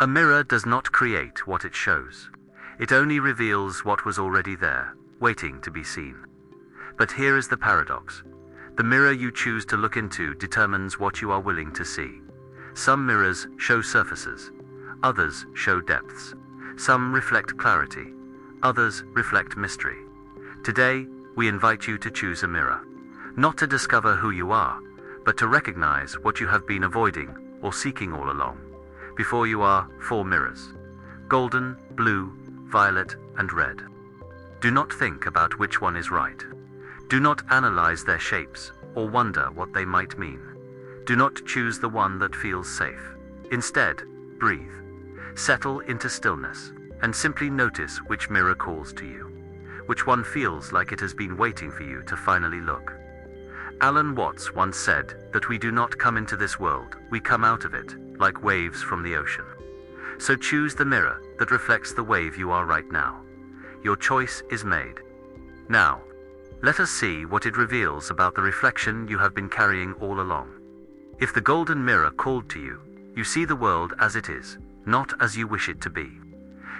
A mirror does not create what it shows. It only reveals what was already there, waiting to be seen. But here is the paradox. The mirror you choose to look into determines what you are willing to see. Some mirrors show surfaces, others show depths. Some reflect clarity, others reflect mystery. Today, we invite you to choose a mirror, not to discover who you are, but to recognize what you have been avoiding or seeking all along. Before you are 4 mirrors: golden, blue, violet, and red. Do not think about which one is right. Do not analyze their shapes or wonder what they might mean. Do not choose the one that feels safe. Instead, breathe. Settle into stillness and simply notice which mirror calls to you, which one feels like it has been waiting for you to finally look. Alan Watts once said that we do not come into this world, we come out of it, like waves from the ocean. So choose the mirror that reflects the wave you are right now. Your choice is made. Now, let us see what it reveals about the reflection you have been carrying all along. If the golden mirror called to you, you see the world as it is, not as you wish it to be.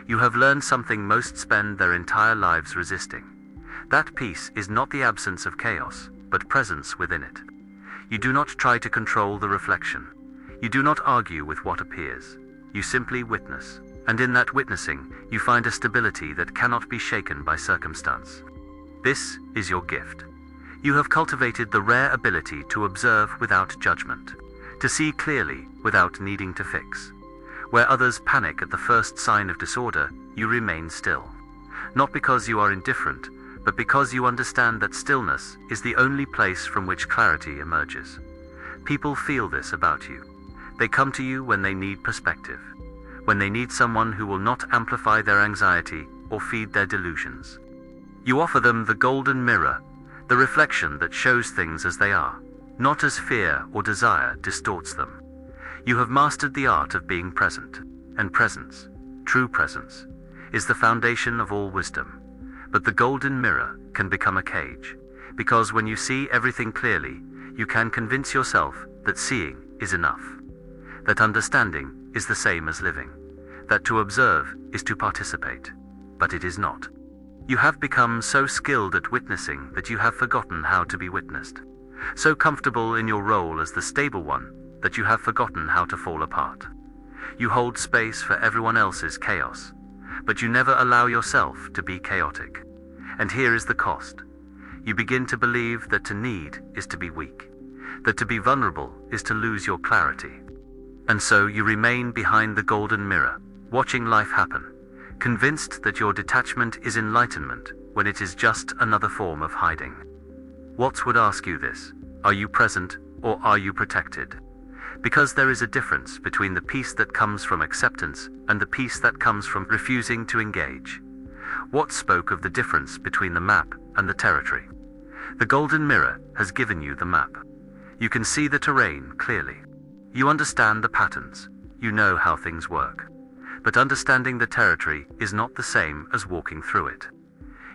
You have learned something most spend their entire lives resisting. That peace is not the absence of chaos, but presence within it. You do not try to control the reflection. You do not argue with what appears. You simply witness, and in that witnessing, you find a stability that cannot be shaken by circumstance. This is your gift. You have cultivated the rare ability to observe without judgment, to see clearly without needing to fix. Where others panic at the first sign of disorder, you remain still. Not because you are indifferent, but because you understand that stillness is the only place from which clarity emerges. People feel this about you. They come to you when they need perspective, when they need someone who will not amplify their anxiety or feed their delusions. You offer them the golden mirror, the reflection that shows things as they are, not as fear or desire distorts them. You have mastered the art of being present, and presence, true presence, is the foundation of all wisdom. But the golden mirror can become a cage, because when you see everything clearly, you can convince yourself that seeing is enough, that understanding is the same as living, that to observe is to participate, but it is not. You have become so skilled at witnessing that you have forgotten how to be witnessed, so comfortable in your role as the stable one that you have forgotten how to fall apart. You hold space for everyone else's chaos, but you never allow yourself to be chaotic. And here is the cost. You begin to believe that to need is to be weak, that to be vulnerable is to lose your clarity. And so you remain behind the golden mirror, watching life happen, convinced that your detachment is enlightenment when it is just another form of hiding. Watts would ask you this: are you present or are you protected? Because there is a difference between the peace that comes from acceptance and the peace that comes from refusing to engage. Watts spoke of the difference between the map and the territory. The golden mirror has given you the map. You can see the terrain clearly. You understand the patterns. You know how things work. But understanding the territory is not the same as walking through it.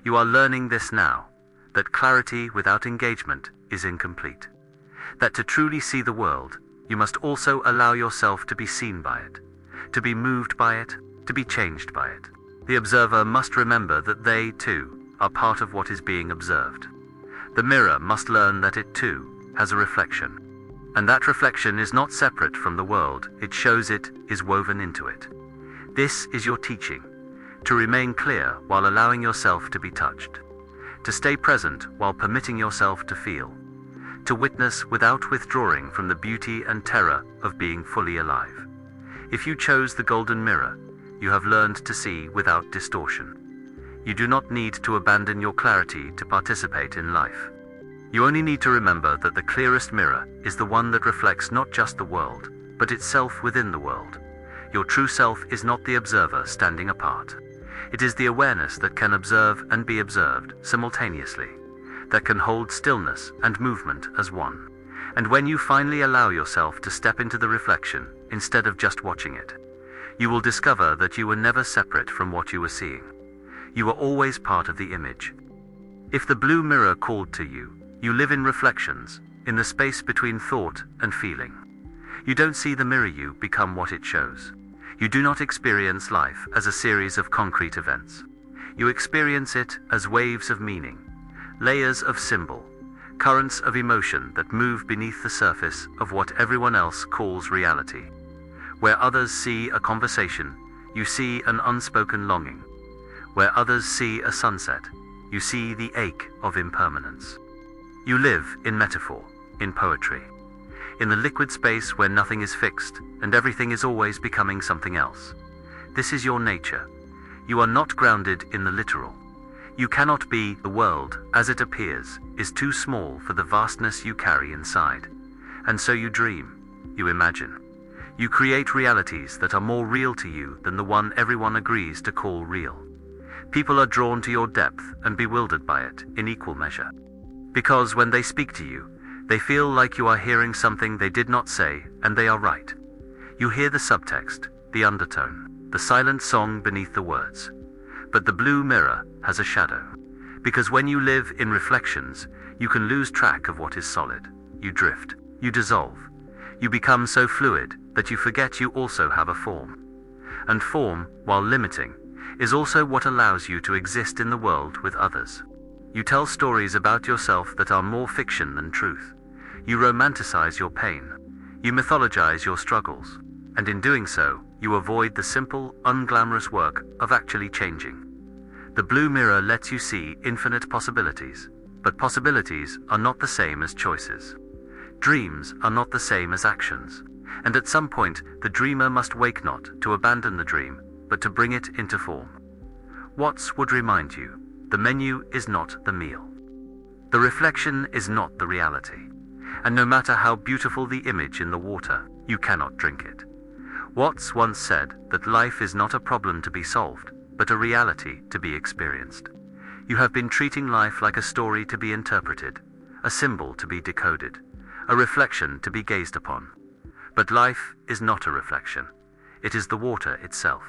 You are learning this now, that clarity without engagement is incomplete. That to truly see the world, you must also allow yourself to be seen by it, to be moved by it, to be changed by it. The observer must remember that they, too, are part of what is being observed. The mirror must learn that it, too, has a reflection. And that reflection is not separate from the world it shows, it is woven into it. This is your teaching, to remain clear while allowing yourself to be touched, to stay present while permitting yourself to feel, to witness without withdrawing from the beauty and terror of being fully alive. If you chose the golden mirror, you have learned to see without distortion. You do not need to abandon your clarity to participate in life. You only need to remember that the clearest mirror is the one that reflects not just the world, but itself within the world. Your true self is not the observer standing apart. It is the awareness that can observe and be observed simultaneously, that can hold stillness and movement as one. And when you finally allow yourself to step into the reflection, instead of just watching it, you will discover that you were never separate from what you were seeing. You were always part of the image. If the blue mirror called to you, you live in reflections, in the space between thought and feeling. You don't see the mirror, you become what it shows. You do not experience life as a series of concrete events. You experience it as waves of meaning, layers of symbol, currents of emotion that move beneath the surface of what everyone else calls reality. Where others see a conversation, you see an unspoken longing. Where others see a sunset, you see the ache of impermanence. You live in metaphor, in poetry, in the liquid space where nothing is fixed and everything is always becoming something else. This is your nature. You are not grounded in the literal. You cannot be. The world, as it appears, is too small for the vastness you carry inside. And so you dream, you imagine. You create realities that are more real to you than the one everyone agrees to call real. People are drawn to your depth and bewildered by it in equal measure. Because when they speak to you, they feel like you are hearing something they did not say, and they are right. You hear the subtext, the undertone, the silent song beneath the words. But the blue mirror has a shadow. Because when you live in reflections, you can lose track of what is solid. You drift. You dissolve. You become so fluid that you forget you also have a form. And form, while limiting, is also what allows you to exist in the world with others. You tell stories about yourself that are more fiction than truth. You romanticize your pain. You mythologize your struggles. And in doing so, you avoid the simple, unglamorous work of actually changing. The blue mirror lets you see infinite possibilities, but possibilities are not the same as choices. Dreams are not the same as actions, and at some point the dreamer must wake not to abandon the dream, but to bring it into form. Watts would remind you, the menu is not the meal. The reflection is not the reality, and no matter how beautiful the image in the water, you cannot drink it. Watts once said that life is not a problem to be solved, but a reality to be experienced. You have been treating life like a story to be interpreted, a symbol to be decoded, a reflection to be gazed upon. But life is not a reflection. It is the water itself,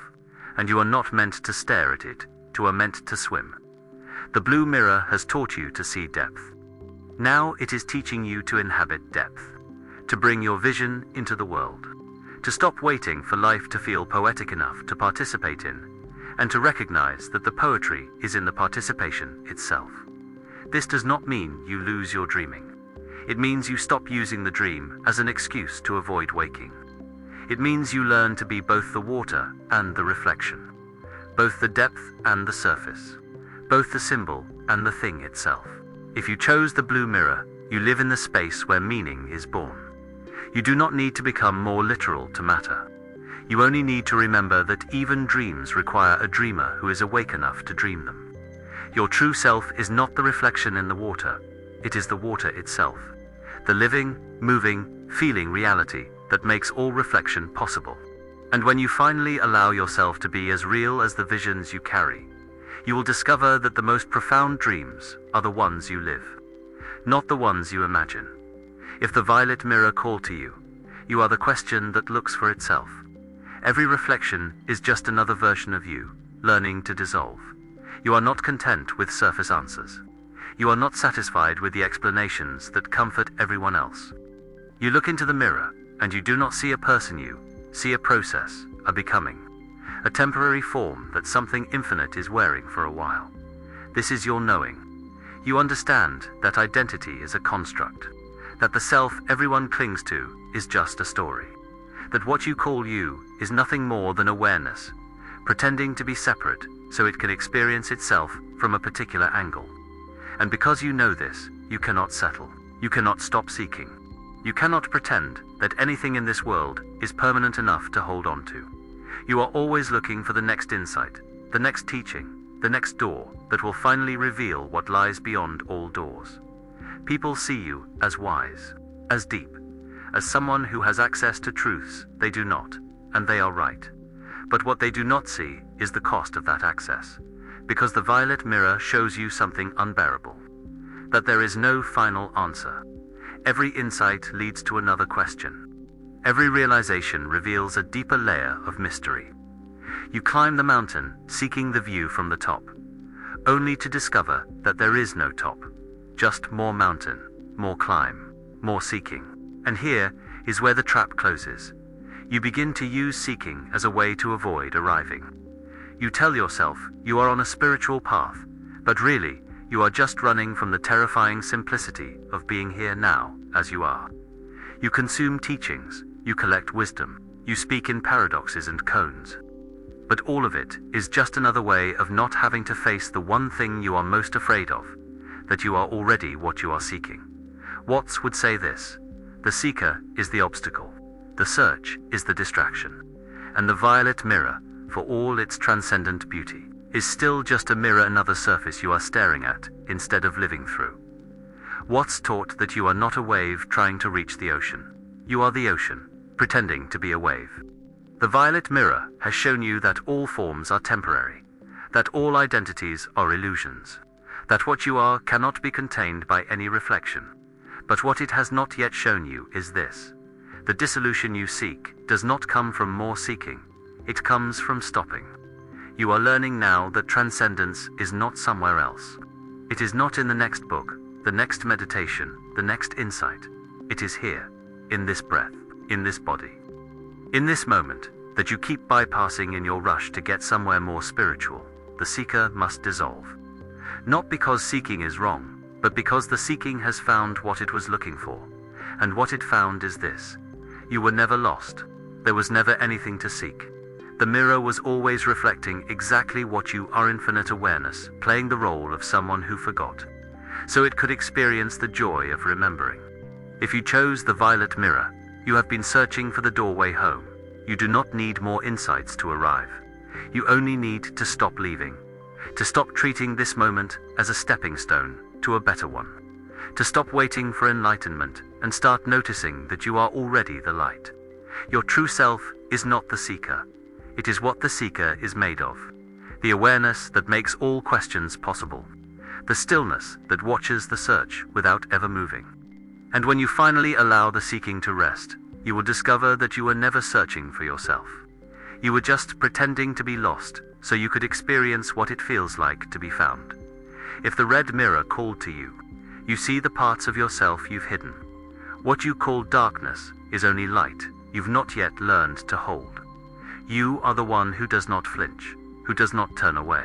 and you are not meant to stare at it, you are meant to swim. The blue mirror has taught you to see depth. Now it is teaching you to inhabit depth, to bring your vision into the world, to stop waiting for life to feel poetic enough to participate in, and to recognize that the poetry is in the participation itself. This does not mean you lose your dreaming. It means you stop using the dream as an excuse to avoid waking. It means you learn to be both the water and the reflection, both the depth and the surface, both the symbol and the thing itself. If you chose the blue mirror, you live in the space where meaning is born. You do not need to become more literal to matter. You only need to remember that even dreams require a dreamer who is awake enough to dream them. Your true self is not the reflection in the water, it is the water itself, the living, moving, feeling reality that makes all reflection possible. And when you finally allow yourself to be as real as the visions you carry, you will discover that the most profound dreams are the ones you live, not the ones you imagine. If the violet mirror called to you, you are the question that looks for itself. Every reflection is just another version of you, learning to dissolve. You are not content with surface answers. You are not satisfied with the explanations that comfort everyone else. You look into the mirror, and you do not see a person, you see a process, a becoming, a temporary form that something infinite is wearing for a while. This is your knowing. You understand that identity is a construct, that the self everyone clings to is just a story, that what you call you is nothing more than awareness, pretending to be separate so it can experience itself from a particular angle. And because you know this, you cannot settle. You cannot stop seeking. You cannot pretend that anything in this world is permanent enough to hold on to. You are always looking for the next insight, the next teaching, the next door that will finally reveal what lies beyond all doors. People see you as wise, as deep, as someone who has access to truths they do not, and they are right. But what they do not see is the cost of that access, because the violet mirror shows you something unbearable, that there is no final answer. Every insight leads to another question. Every realization reveals a deeper layer of mystery. You climb the mountain, seeking the view from the top, only to discover that there is no top, just more mountain, more climb, more seeking. And here is where the trap closes. You begin to use seeking as a way to avoid arriving. You tell yourself you are on a spiritual path, but really, you are just running from the terrifying simplicity of being here now, as you are. You consume teachings, you collect wisdom, you speak in paradoxes and koans. But all of it is just another way of not having to face the one thing you are most afraid of, that you are already what you are seeking. Watts would say this: the seeker is the obstacle, the search is the distraction, and the violet mirror, for all its transcendent beauty, is still just a mirror, another surface you are staring at instead of living through. Watts taught that you are not a wave trying to reach the ocean. You are the ocean, pretending to be a wave. The violet mirror has shown you that all forms are temporary, that all identities are illusions, that what you are cannot be contained by any reflection. But what it has not yet shown you is this: the dissolution you seek does not come from more seeking, it comes from stopping. You are learning now that transcendence is not somewhere else. It is not in the next book, the next meditation, the next insight. It is here, in this breath, in this body. In this moment, that you keep bypassing in your rush to get somewhere more spiritual, the seeker must dissolve. Not because seeking is wrong, but because the seeking has found what it was looking for. And what it found is this: you were never lost. There was never anything to seek. The mirror was always reflecting exactly what you are: infinite awareness, playing the role of someone who forgot, so it could experience the joy of remembering. If you chose the violet mirror, you have been searching for the doorway home. You do not need more insights to arrive. You only need to stop leaving, to stop treating this moment as a stepping stone to a better one, to stop waiting for enlightenment and start noticing that you are already the light. Your true self is not the seeker. It is what the seeker is made of. The awareness that makes all questions possible. The stillness that watches the search without ever moving. And when you finally allow the seeking to rest, you will discover that you were never searching for yourself. You were just pretending to be lost so you could experience what it feels like to be found. If the red mirror called to you, you see the parts of yourself you've hidden. What you call darkness is only light you've not yet learned to hold. You are the one who does not flinch, who does not turn away,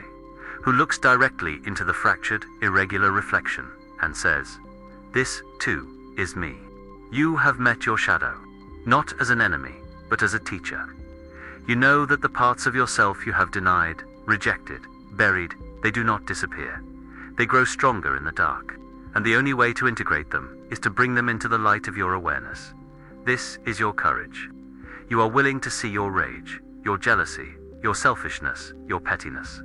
who looks directly into the fractured, irregular reflection and says, "This, too, is me." You have met your shadow, not as an enemy, but as a teacher. You know that the parts of yourself you have denied, rejected, buried, they do not disappear. They grow stronger in the dark, and the only way to integrate them is to bring them into the light of your awareness. This is your courage. You are willing to see your rage, your jealousy, your selfishness, your pettiness.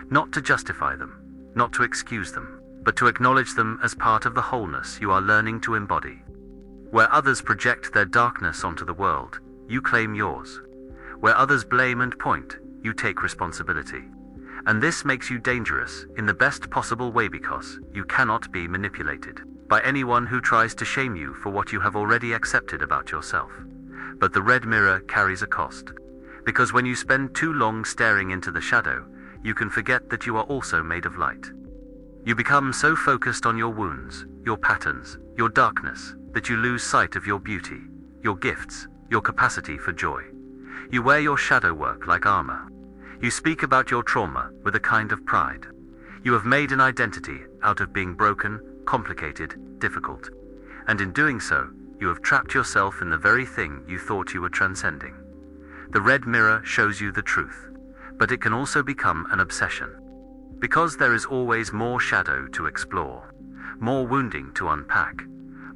Not to justify them, not to excuse them, but to acknowledge them as part of the wholeness you are learning to embody. Where others project their darkness onto the world, you claim yours. Where others blame and point, you take responsibility. And this makes you dangerous in the best possible way, because you cannot be manipulated by anyone who tries to shame you for what you have already accepted about yourself. But the red mirror carries a cost, because when you spend too long staring into the shadow, you can forget that you are also made of light. You become so focused on your wounds, your patterns, your darkness, that you lose sight of your beauty, your gifts, your capacity for joy. You wear your shadow work like armor. You speak about your trauma with a kind of pride. You have made an identity out of being broken, complicated, difficult. And in doing so, you have trapped yourself in the very thing you thought you were transcending. The red mirror shows you the truth, but it can also become an obsession. Because there is always more shadow to explore, more wounding to unpack,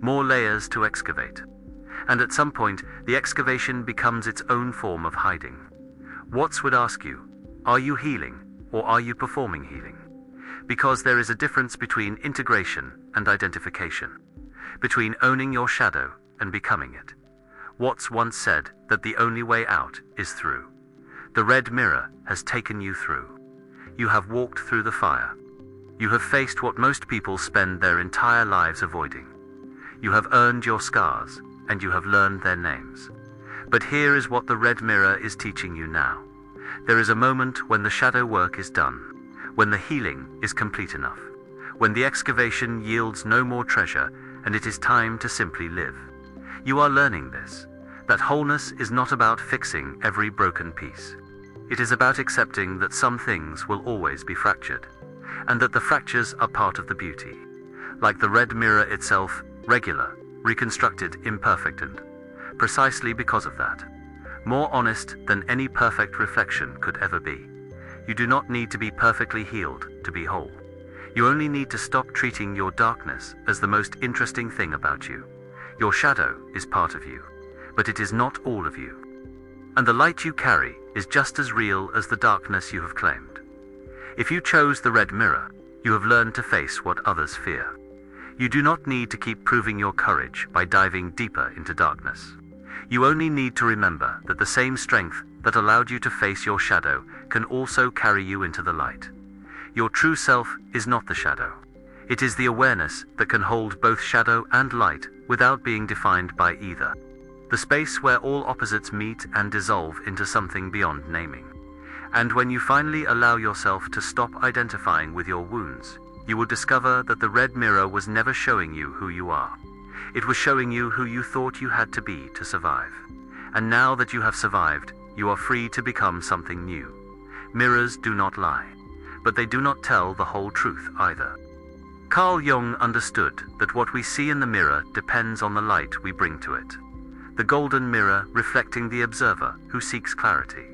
more layers to excavate. And at some point, the excavation becomes its own form of hiding. Watts would ask you, are you healing, or are you performing healing? Because there is a difference between integration and identification, between owning your shadow and becoming it. Watts once said that the only way out is through. The red mirror has taken you through. You have walked through the fire. You have faced what most people spend their entire lives avoiding. You have earned your scars, and you have learned their names. But here is what the red mirror is teaching you now. There is a moment when the shadow work is done, when the healing is complete enough, when the excavation yields no more treasure, and it is time to simply live. You are learning this, That wholeness is not about fixing every broken piece. It is about accepting that some things will always be fractured, and that the fractures are part of the beauty. Like the red mirror itself, regular, reconstructed, imperfect, and precisely because of that, more honest than any perfect reflection could ever be. You do not need to be perfectly healed to be whole. You only need to stop treating your darkness as the most interesting thing about you. Your shadow is part of you, but it is not all of you. And the light you carry is just as real as the darkness you have claimed. If you chose the red mirror, you have learned to face what others fear. You do not need to keep proving your courage by diving deeper into darkness. You only need to remember that the same strength that allowed you to face your shadow can also carry you into the light. Your true self is not the shadow. It is the awareness that can hold both shadow and light without being defined by either. The space where all opposites meet and dissolve into something beyond naming. And when you finally allow yourself to stop identifying with your wounds, you will discover that the red mirror was never showing you who you are. It was showing you who you thought you had to be to survive. And now that you have survived, you are free to become something new. Mirrors do not lie, but they do not tell the whole truth either. Carl Jung understood that what we see in the mirror depends on the light we bring to it. The golden mirror reflecting the observer who seeks clarity.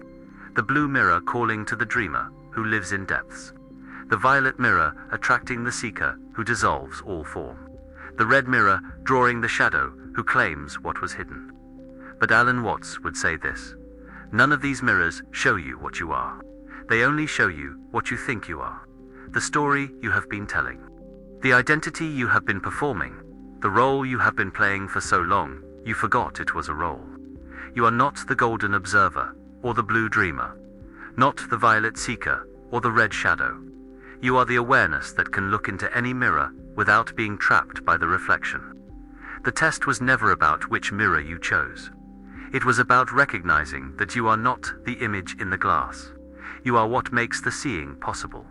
The blue mirror calling to the dreamer who lives in depths. The violet mirror attracting the seeker who dissolves all form. The red mirror drawing the shadow who claims what was hidden. But Alan Watts would say this: none of these mirrors show you what you are. They only show you what you think you are. The story you have been telling. The identity you have been performing. The role you have been playing for so long, you forgot it was a role. You are not the golden observer, or the blue dreamer. Not the violet seeker, or the red shadow. You are the awareness that can look into any mirror without being trapped by the reflection. The test was never about which mirror you chose. It was about recognizing that you are not the image in the glass. You are what makes the seeing possible.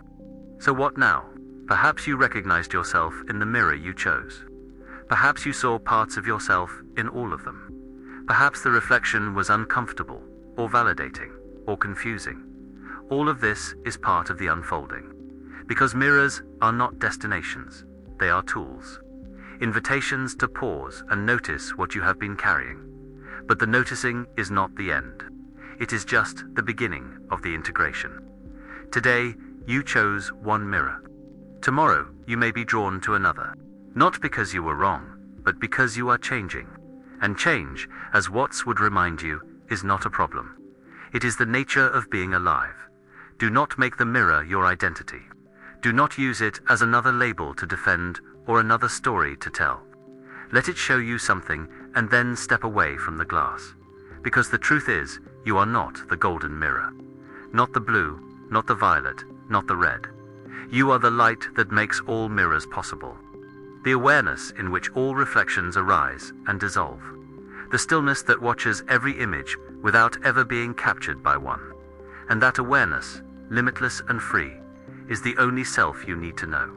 So what now? Perhaps you recognized yourself in the mirror you chose. Perhaps you saw parts of yourself in all of them. Perhaps the reflection was uncomfortable, or validating, or confusing. All of this is part of the unfolding. Because mirrors are not destinations, they are tools. Invitations to pause and notice what you have been carrying. But the noticing is not the end. It is just the beginning of the integration. Today, you chose one mirror. Tomorrow, you may be drawn to another. Not because you were wrong, but because you are changing. And change, as Watts would remind you, is not a problem. It is the nature of being alive. Do not make the mirror your identity. Do not use it as another label to defend or another story to tell. Let it show you something and then step away from the glass. Because the truth is, you are not the golden mirror. Not the blue, not the violet, not the red. You are the light that makes all mirrors possible. The awareness in which all reflections arise and dissolve. The stillness that watches every image without ever being captured by one. And that awareness, limitless and free, is the only self you need to know.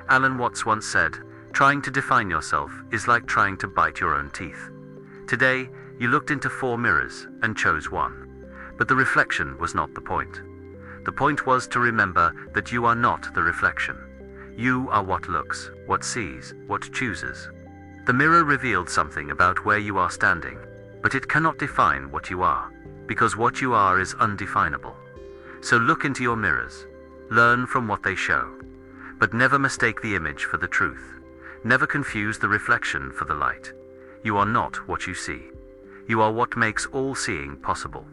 Alan Watts once said, trying to define yourself is like trying to bite your own teeth. Today, you looked into 4 mirrors and chose one. But the reflection was not the point. The point was to remember that you are not the reflection. You are what looks, what sees, what chooses. The mirror revealed something about where you are standing, but it cannot define what you are, because what you are is undefinable. So look into your mirrors. Learn from what they show. But never mistake the image for the truth. Never confuse the reflection for the light. You are not what you see. You are what makes all seeing possible.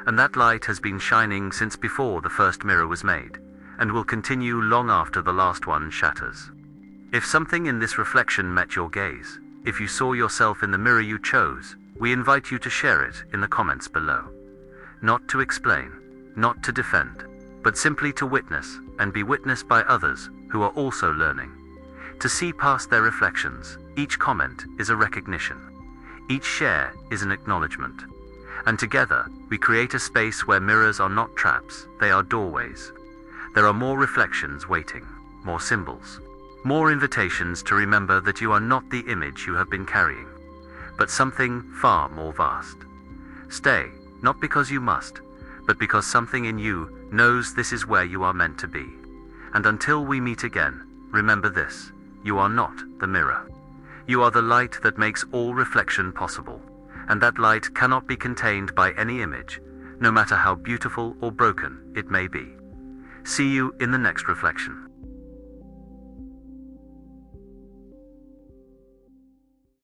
And that light has been shining since before the first mirror was made, and will continue long after the last one shatters. If something in this reflection met your gaze, if you saw yourself in the mirror you chose, we invite you to share it in the comments below. Not to explain, not to defend, but simply to witness and be witnessed by others who are also learning. To see past their reflections, each comment is a recognition. Each share is an acknowledgement. And together, we create a space where mirrors are not traps, they are doorways. There are more reflections waiting, more symbols, more invitations to remember that you are not the image you have been carrying, but something far more vast. Stay, not because you must, but because something in you knows this is where you are meant to be. And until we meet again, remember this: you are not the mirror. You are the light that makes all reflection possible, and that light cannot be contained by any image, no matter how beautiful or broken it may be. See you in the next reflection.